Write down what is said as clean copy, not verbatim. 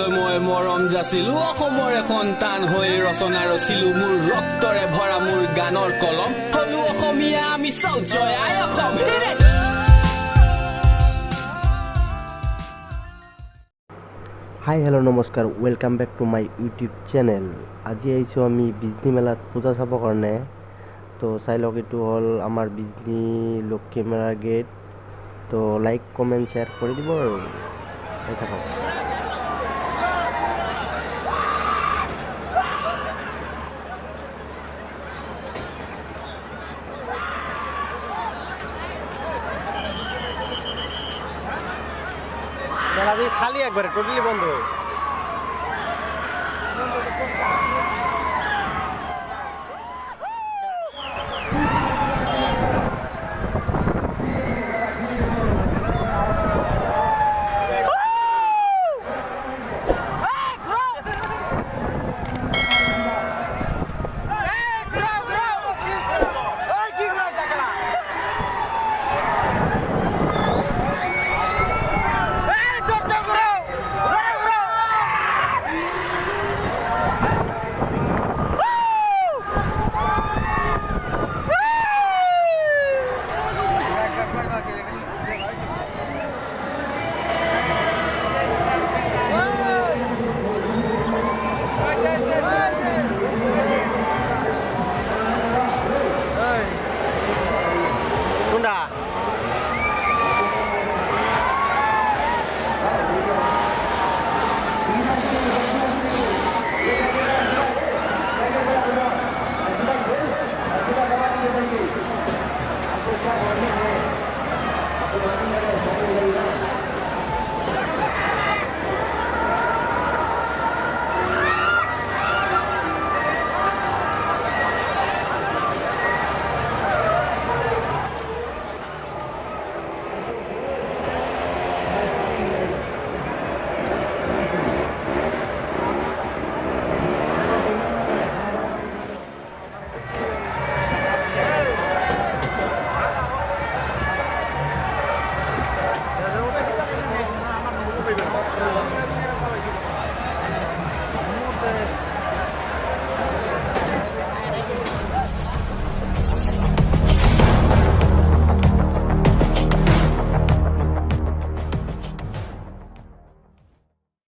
দেশলৈ মই মৰম যাচিলো অসমৰে সন্তান হৈ ৰচনা ৰচিলো মোৰ ৰক্তৰে ভৰা মোৰ গানৰ কলম হলো অসমীয়া আমি চাও জয় আই অসম হাই হেল্ল' নমস্কাৰ welcome back to my YouTube channel. আজি আহিছোঁ আমি বিজনী মেলাত পূজা চাবৰ কাৰণে। তো চাই লওক, এইটো হ'ল আমাৰ বিজনী লক্ষী মেলাৰ গেট। তো লাইক কমেণ্ট শ্বেয়াৰ কৰি দিব আৰু চাই থাকক। মেলা খালি একবারে টোটালি বন্ধ।